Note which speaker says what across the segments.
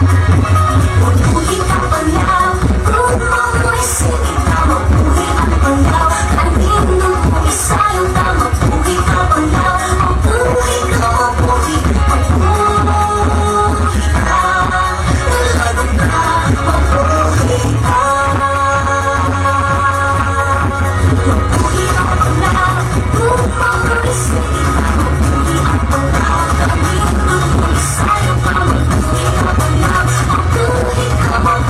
Speaker 1: Mabuhay ka Panglao, kung mabuhay sige ka. Mabuhay ang Panglao, kanino mo isayang ka. Mabuhay ka Panglao, mabuhay ka, mabuhay, mabuhay ka. Talagang ka, mabuhay ka. Mabuhay ka Panglao, kung mabuhay sige ka. Mabuhay ang Panglao, kanino mo isayang ka. Mabuhay ka Panglao, mabuhay ka, mabuhay.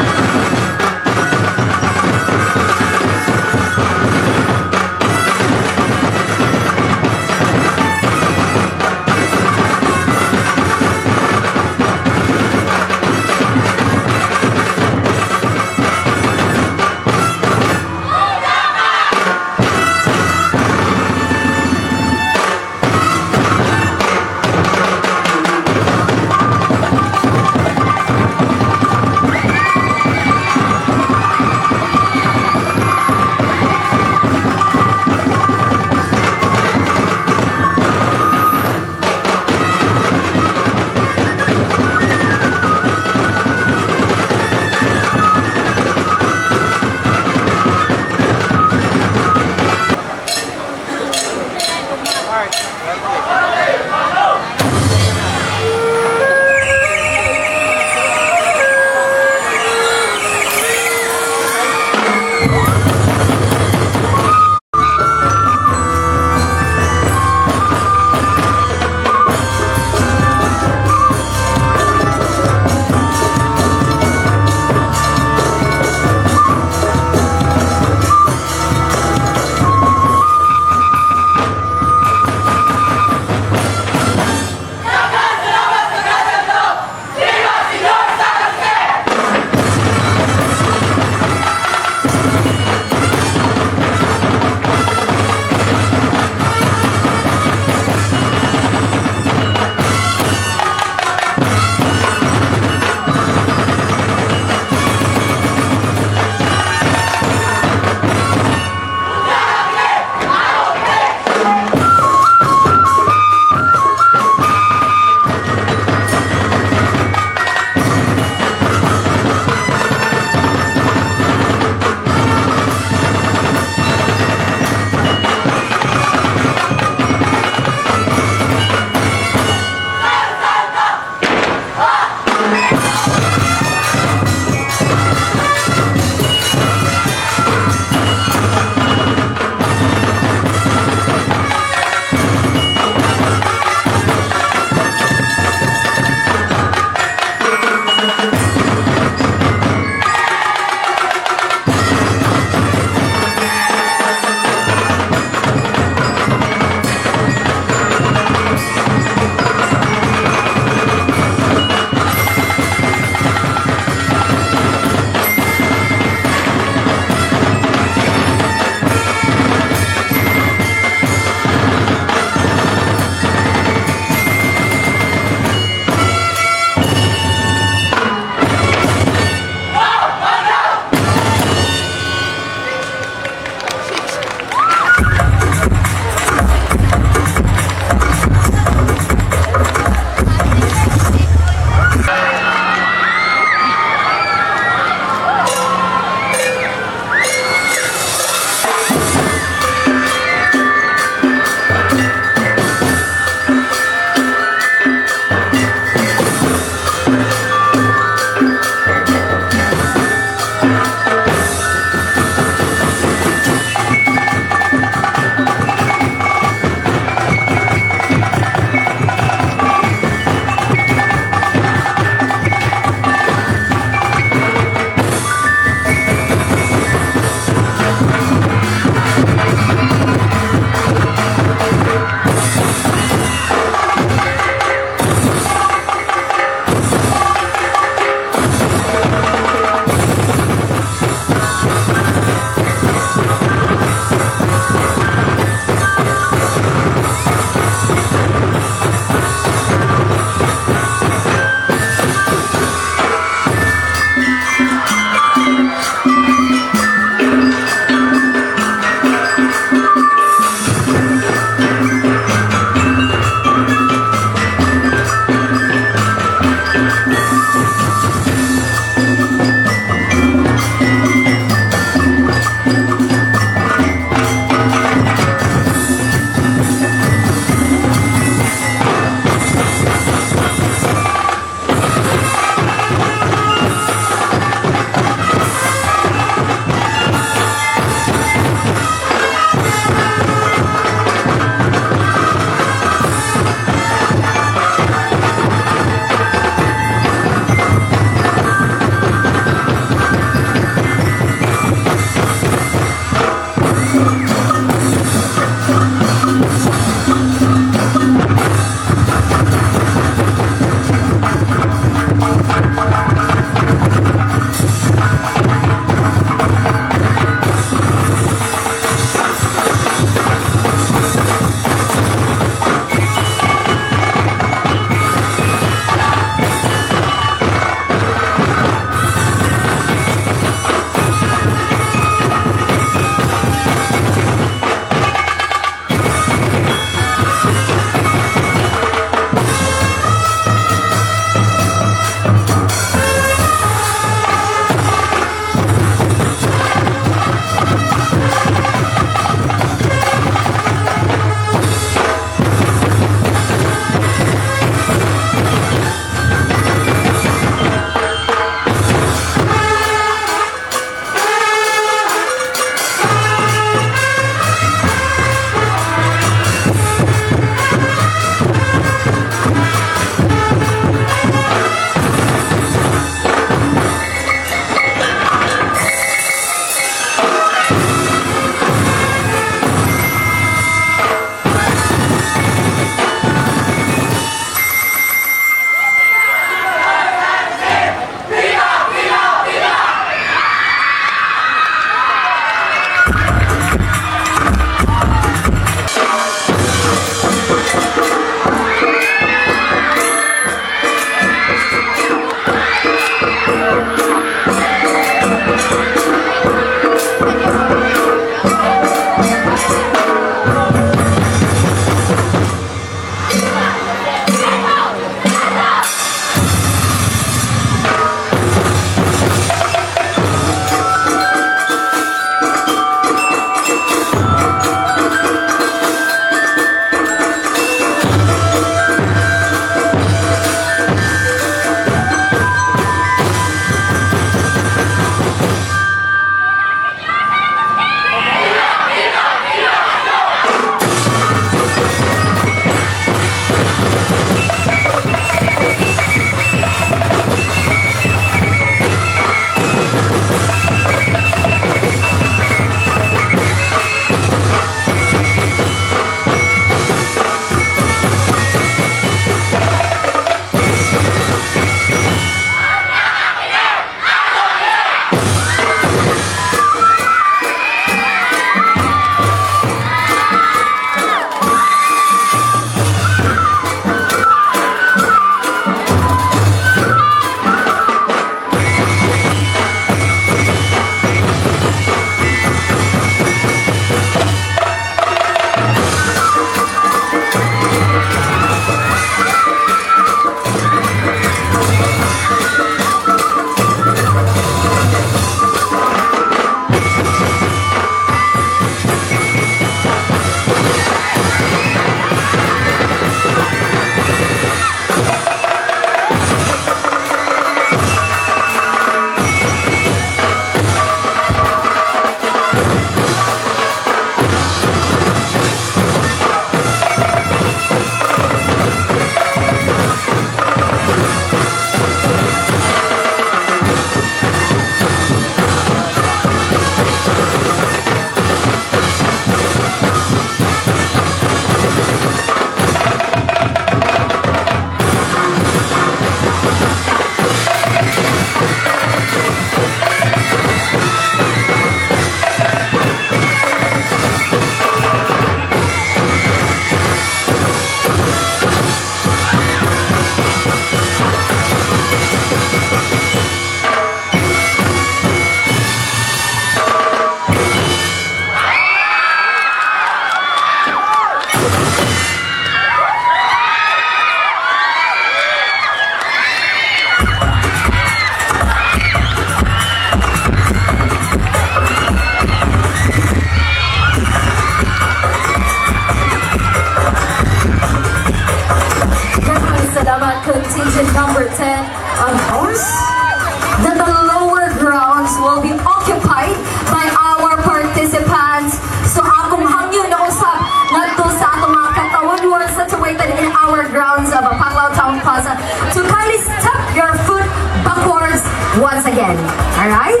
Speaker 1: that the lower grounds will be occupied by our participants. So akong hangyo na usap ngadto sa atong mga katawan who are situated in our grounds of Panglao Town Plaza to kindly step your foot backwards once again. Alright?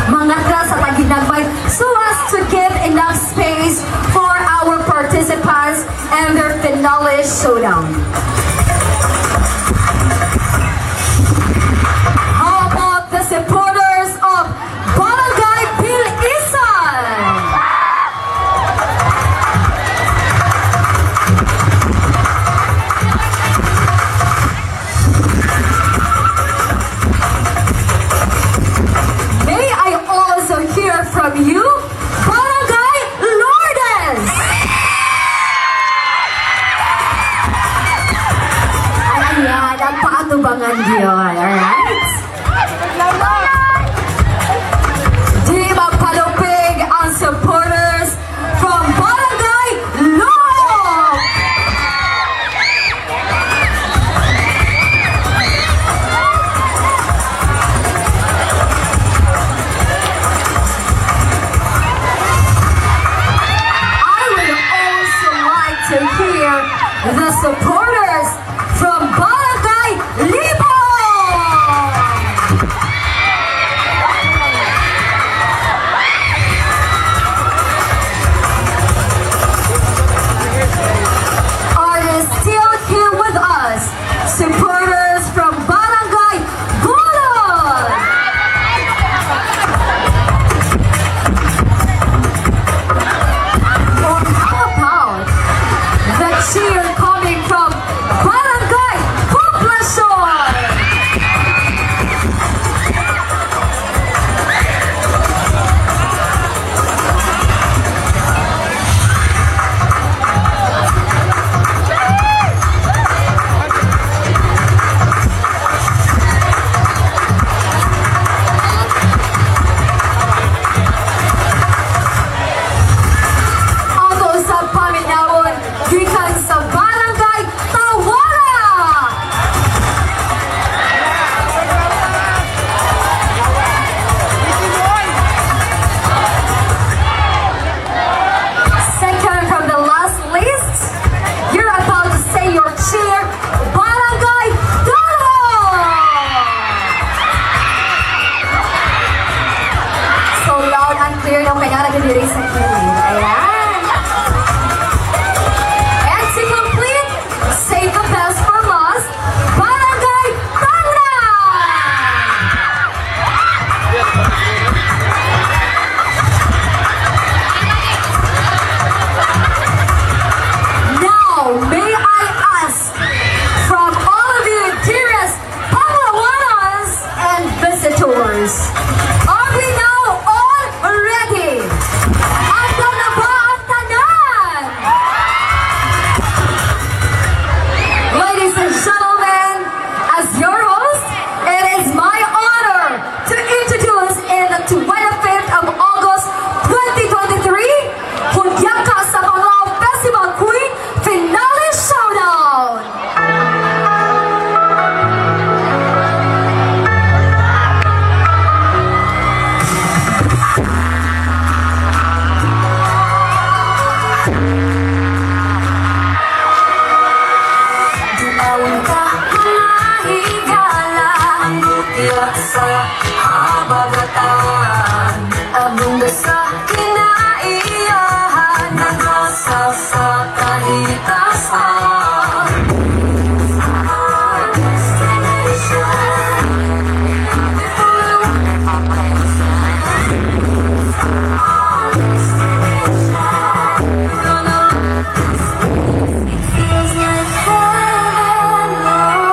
Speaker 1: Mangatras sa taginagmay so as to give enough space for our participants and their finale showdown. How about the supporters of Barangay Pilisan? May I also hear from you, Barangay Lourdes? Ayan, ang paatubangan yun, alright? Di magpalupig ang supporters from Barangay Loob! I would also like to hear the supporters from Barangay Libo! Are you still here with us? Supporters from Barangay Gulod! Or how about the cheer coming from Barangay Poblacion? Ato sa paminawon, gikan sa Barangay Tawara! Second from the last list, you're about to say your cheer, Barangay Dolo! So loud and clear yung kanya nagdiri sa kilid. Ayan. And to complete, save the best for last, Barangay Tangran! Now, may I ask from all of you dearest Panglawanas and visitors, are we now all ready? Handa na ba ang tanan? Ladies and gentlemen, as your host, it is my honor to introduce in the 25th of August 2023, Hudyaka sa Panglao Festival Queen Finale Showdown! Dumawang ka mahigala ang butya sa habagatan. Ang mundo sa kinaiyahan na nasa sa kahitasan. Our destination. Our destination. It feels like heaven, Lord.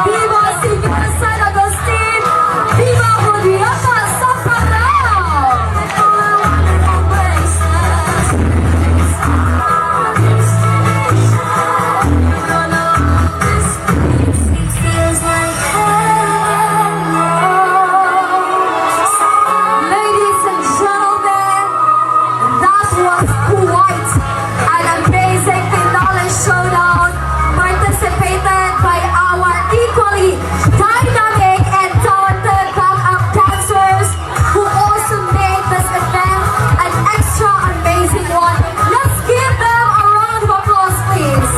Speaker 1: Viva Señor San Agustin! Viva Hudyaka sa Panglao! Ladies and gentlemen, that was quite an amazing finale showdown participated by our equally dynamic and talented backup dancers who also made this event an extra amazing one. Let's give them a round of applause, please.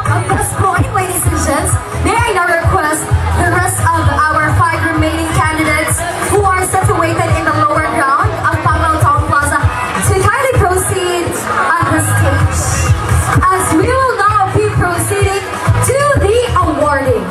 Speaker 1: At this point, ladies and gents, may I now request the rest of our 5 remaining candidates who are situated in the lower ground of Panglao Town Plaza to kindly proceed on the stage, as we will now be proceeding to the awarding.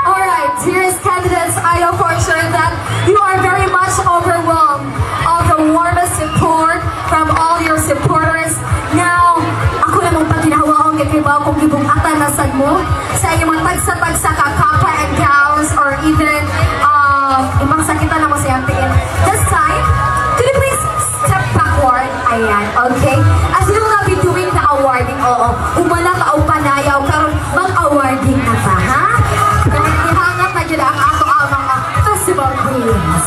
Speaker 1: Alright, dearest candidates, I know for sure that you are very much overwhelmed of the warmest support from all your supporters. Now, ako namang pag ginahawaon kay ba kung gibungatan na sad mo sa inyong mga tagsa-tagsa ka kapa and gowns or even ibang sakita na mo sa iyang. This time, could you please step backward? Ayan, okay? As we will not be doing the awarding, oo. Umana ka o panayaw, karon mag-awarding na ba, ha? Dahil ihangat na yun ang ato ang mga festival queens.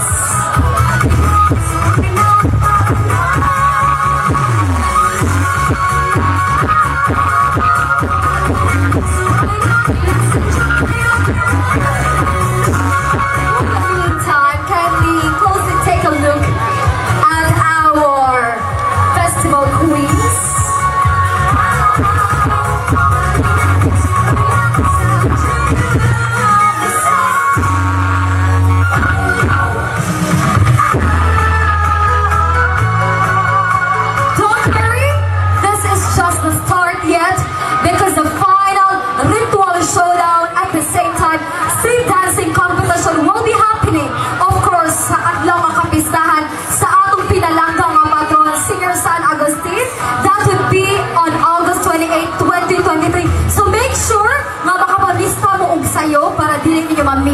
Speaker 1: Meantime, kindly closely take a look at our festival queen.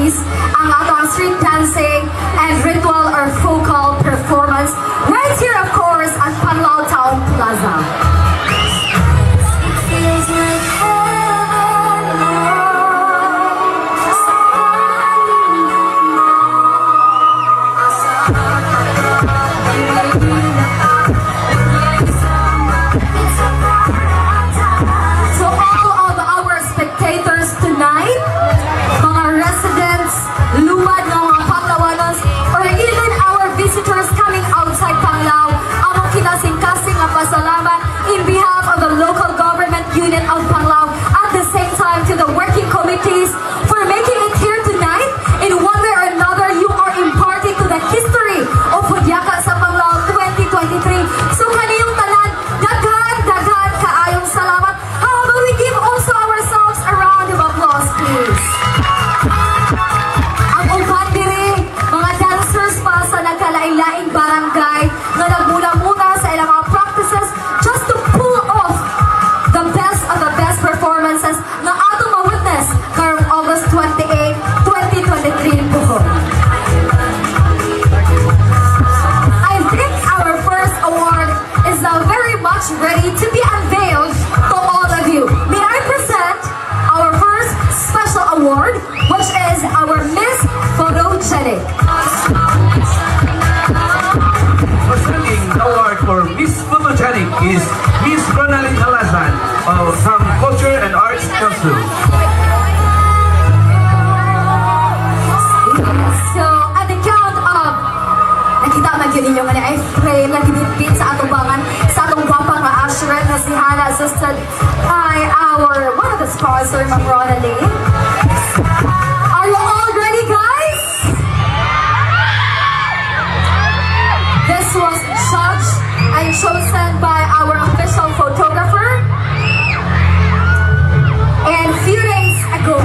Speaker 1: showcase ang atong street dancing and ritual or vocal performance right here, of course, at Panglao Town Plaza. It feels like pasalamat in behalf of the local government unit of Panglao, at the same time to the working committees for making it here tonight. In one way or another, you are imparting to the history of Hudyaka sa Panglao 2023. So kaniyong tanan, daghan kaayong salamat. How about we give also ourselves a round of applause, please? Ang uban diri, mga dancers pa sa nagkalain-laing barangay na nagmula-muna sa ilang mga practices just to pull off the best of the best performances na atong ma-witness karong August 28, 2023 po. I think our first award is now very much ready to be unveiled to all of you. May I present our first special award, which is our Miss Photogenic.
Speaker 2: Presenting the award for Miss Photogenic is Miss Ronaldin Alazan from Culture and Arts Council.
Speaker 1: So, at the count of, nakita man yun ninyo nga ay frame na dinipit sa atong bangan, sa atong gwapang na assurance na si Hannah, assisted by our, one of the sponsors, Ma'am Ronaldin. Are you all ready, guys? This was judged and chosen by our official photographer. And few days ago,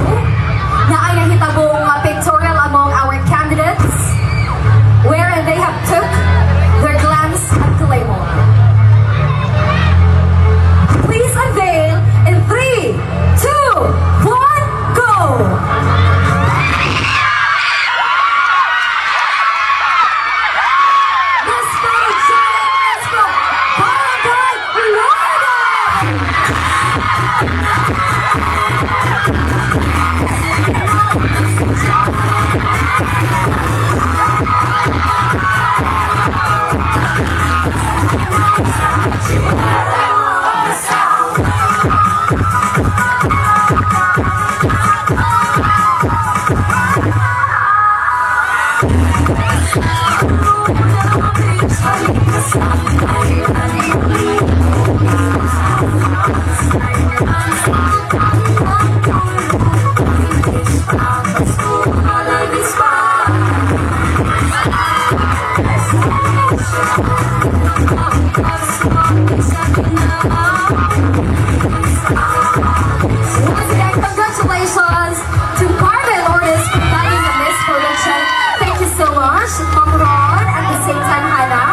Speaker 1: na ay nahitabong pictorial among our candidates, wherein they have took their glance at Claymore. Please unveil in 3, 2, 1, go! Let's go, Giant! Let's go! Barangay Lorden! Once again, congratulations to Carmen Lourdes for getting the Miss Photogenic. Thank you so much, Ma'am Ron, at the same time, Hannah.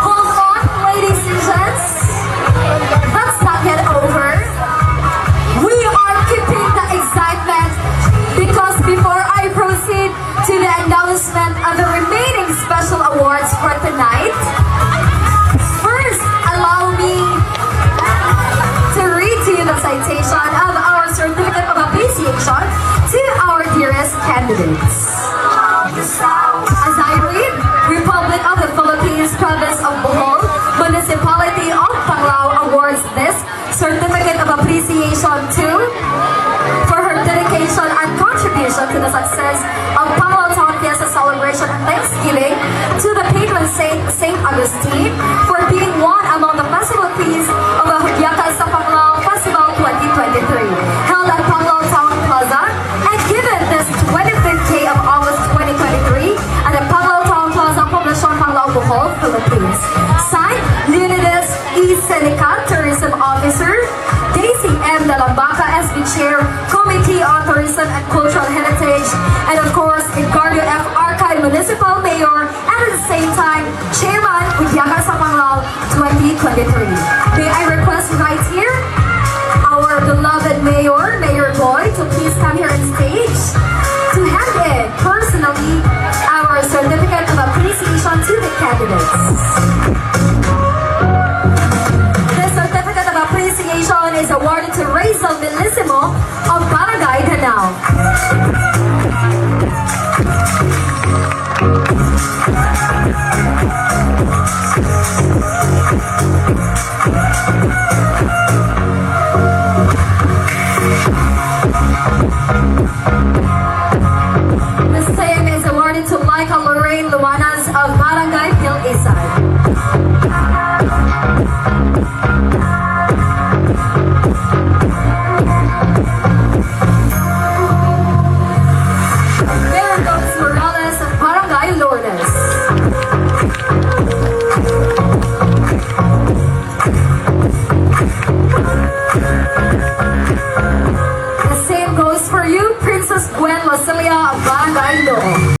Speaker 1: Hold on, ladies and gents. Let's not get over. We are keeping the excitement because before I proceed to the announcement of the remaining special awards for tonight, first, allow me to read to you the citation of our certificate of appreciation to our dearest candidates. As I read, Republic of the Philippines, Province of Bohol, Municipality of Panglao awards this certificate of appreciation to for her dedication and contribution to the success of Panglao Town Fiesta celebration and Thanksgiving, to the patron saint, Saint Augustine, for being one among the festival feasts of the Hudyaka sa Panglao Festival 2023, held at Panglao Town Plaza, and given this 25th day of August 2023 at the Panglao Town Plaza, Poblacion Panglao, Bohol, Philippines. Signed, Leonidas E. Seneca, Tourism Officer, Daisy M. Dalambaca, SB Chair, Committee on Tourism and Cultural Heritage, and of course, Edgardo F. Arcade Municipal Mayor, and at the same time, Chairman, Hudyaka sa Panglao 2023. May I request right here, our beloved Mayor, Mayor Boy, is awarded to Razel Millissimo of Barangay Danao. The same is awarded to Michael Lorraine Luanas of Barangay Hill Isay. Miracles Morales of Barangay Lourdes. The same goes for you, Princess Gwen Lasilia of Barangay Loo.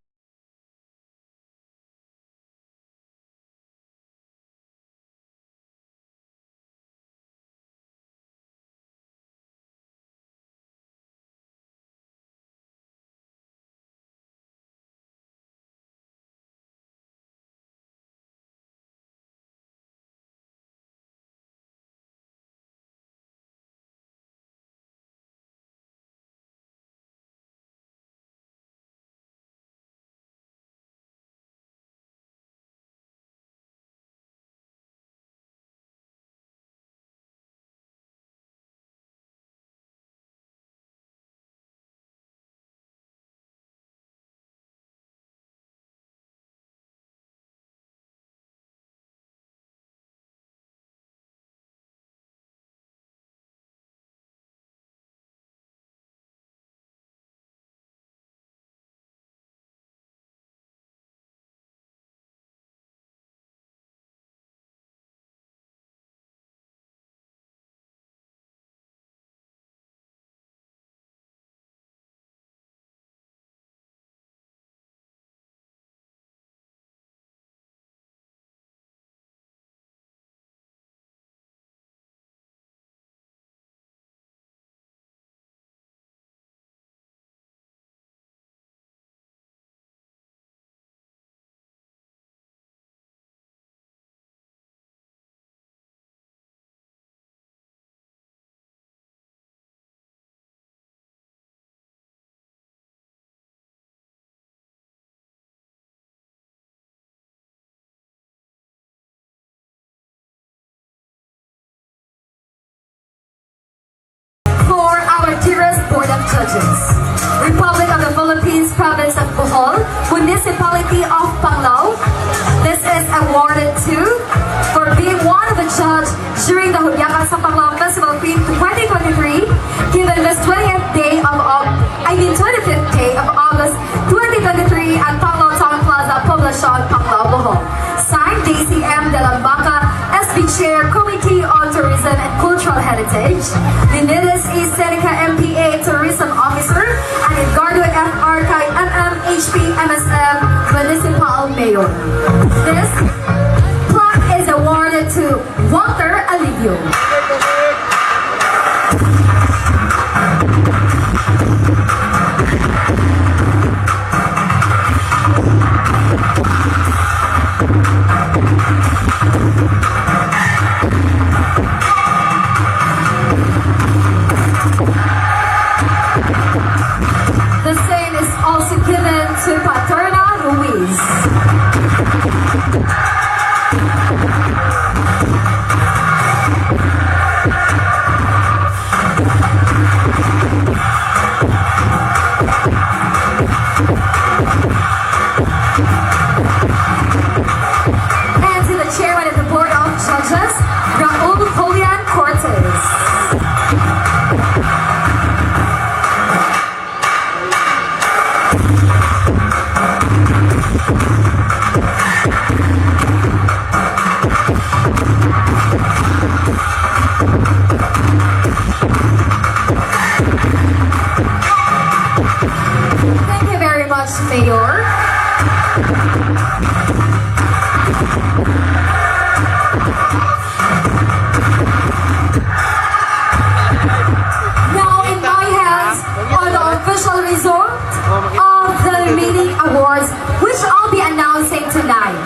Speaker 1: For our dearest Board of Judges, Republic of the Philippines, Province of Bohol, Municipality of Panglao, this is awarded to for being one of the judge during the Hudyaka sa Panglao Festival Queen 2023, given this 25th day of August 2023 at Panglao Town Plaza, Poblacion, Panglao, Bohol. Signed, Daisy M. De Lambaca, SB Chair, Committee on Tourism and Cultural Heritage, Benitez E. Seneca, MPA, Tourism Officer, and Edgardo F. Arcay, MM, HP, MSM, Municipal Mayor. This plaque is awarded to Walter Alivio. The same is also given to Paterna Ruiz. And to the chairman of the Board of Judges, Raul Julian Cortez. Thank you very much, Mayor. Now in my hands are the official result of the remaining awards, which I'll be announcing tonight.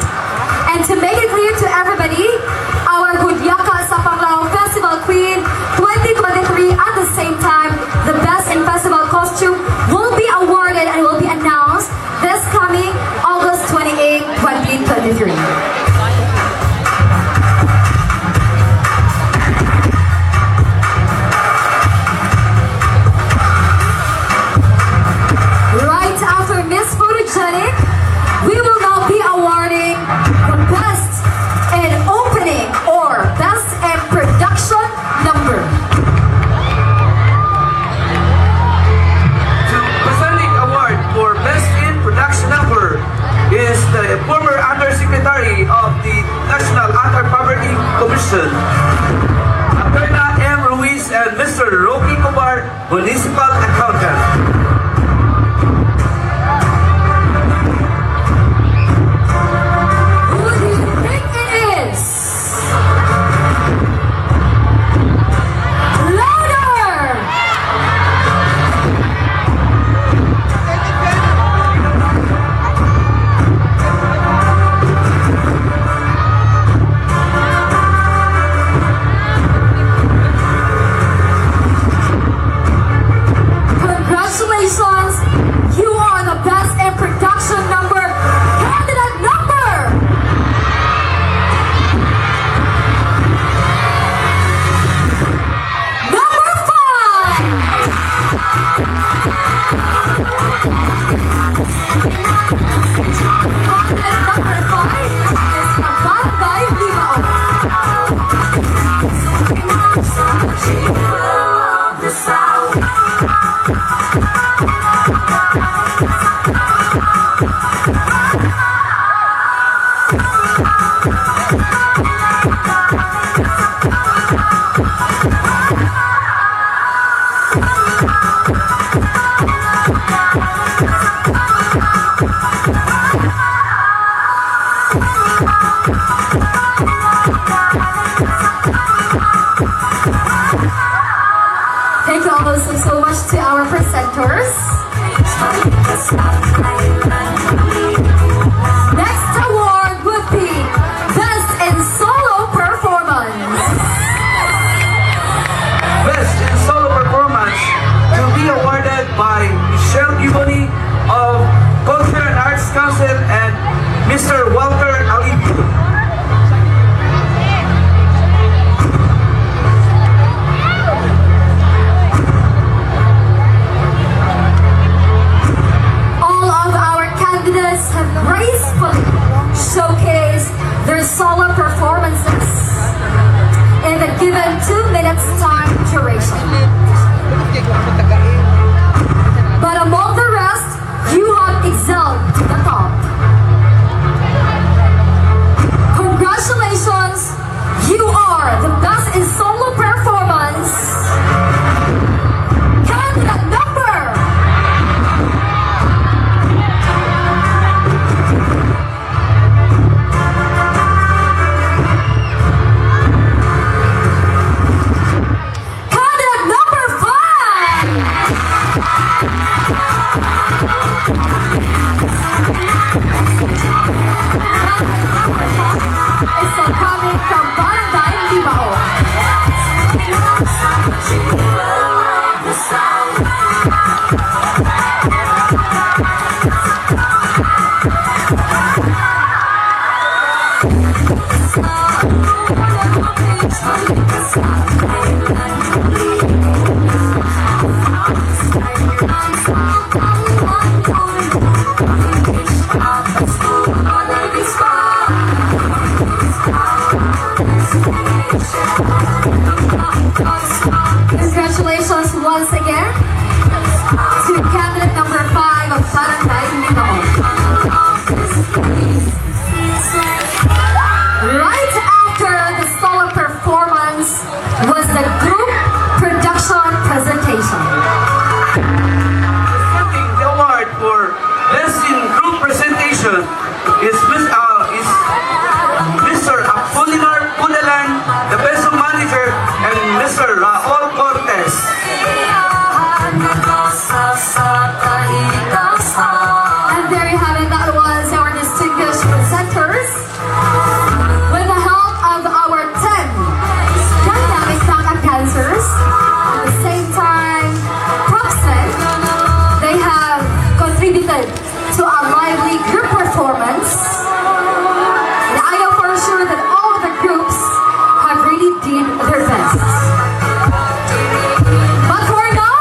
Speaker 1: And to make it clear to everybody, our Hudyaka sa Panglao Festival Queen 2023
Speaker 2: Mr. Rocky Cobar, Municipal Accountant.
Speaker 1: Who do you think it is? Louder! Congratulations! You are the best in production number. Candidate number! Number 5! Candidate number 5 is a Panglao Thank you all so much to our presenters. Next award would be Best in Solo Performance.
Speaker 2: Best in Solo Performance to be awarded by Michelle Giboni of Culture and Arts Council and Mr. Walter Alibio.
Speaker 1: All of our candidates have gracefully showcased their solo performances in the given 2 minutes time duration. But among the rest, you have excelled to the top. Congratulations! You are the best in solo performance. Candidate number! Candidate number 5! It's a coming from Panglao. Congratulations once again to candidate number 5 of Panglao. Right after the solo performance was the group production presentation.
Speaker 2: Presenting the award for Best in Group Presentation is Mr. Apolinar Pudalan, the Peso Manager, and Mr. Raul Cortez.
Speaker 1: And there you have it, that was our distinguished presenters. With the help of our 10 dynamic backup dancers, at the same time, propsmen, they have contributed to a lively group performance. And I know for sure that all of the groups have really did their best. But for now,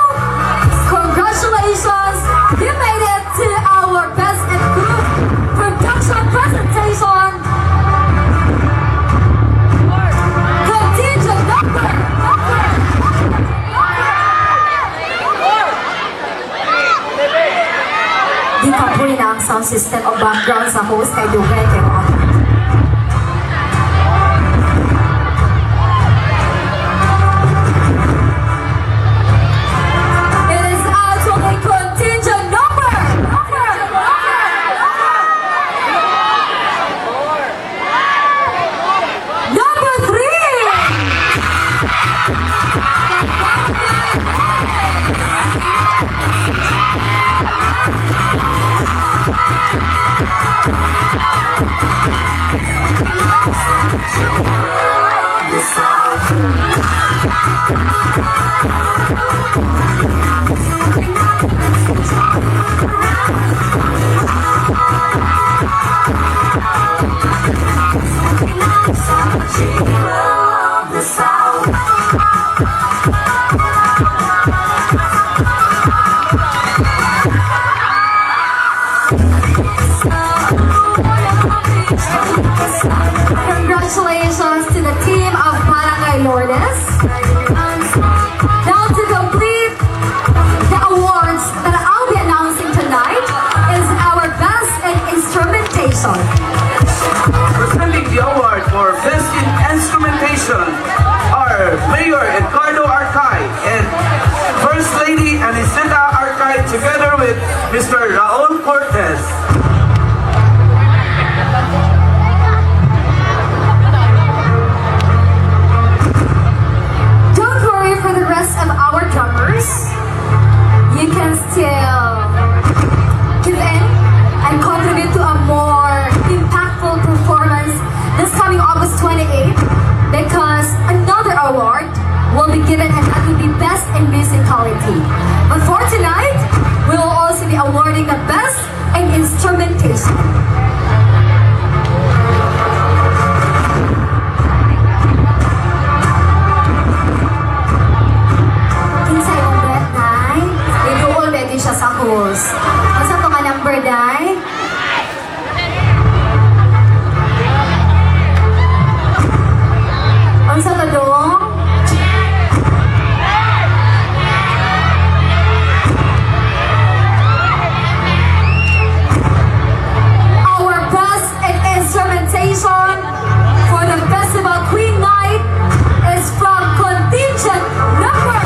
Speaker 1: congratulations! You made it to our Best in Group Production presentation. Contingent number. Di pa po na ang sound system o background sa host kay Dugay kay Rock. Congratulations to the team of Barangay Lourdes. Now to complete the awards that I'll be announcing tonight is our Best in Instrumentation.
Speaker 2: Presenting the award for Best in Instrumentation are Mayor Edgardo Arcay and First Lady Aniseta Arcay together with Mr. Raul Cortez.
Speaker 1: Don't worry for the rest of our drummers. You can still give in and contribute to a more impactful performance this coming August 28th because another award will be given and that will be Best in Musicality. But for tonight, we will also be awarding the Best in Instrumentation. Kinsay mong bet, Day? Iduol, baby siya sa host. Masa ito nga number, Day? Ang sa tadong? Our Best in Instrumentation for the Festival Queen Night is from Contingent Number.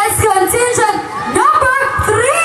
Speaker 1: It's Contingent Number 3.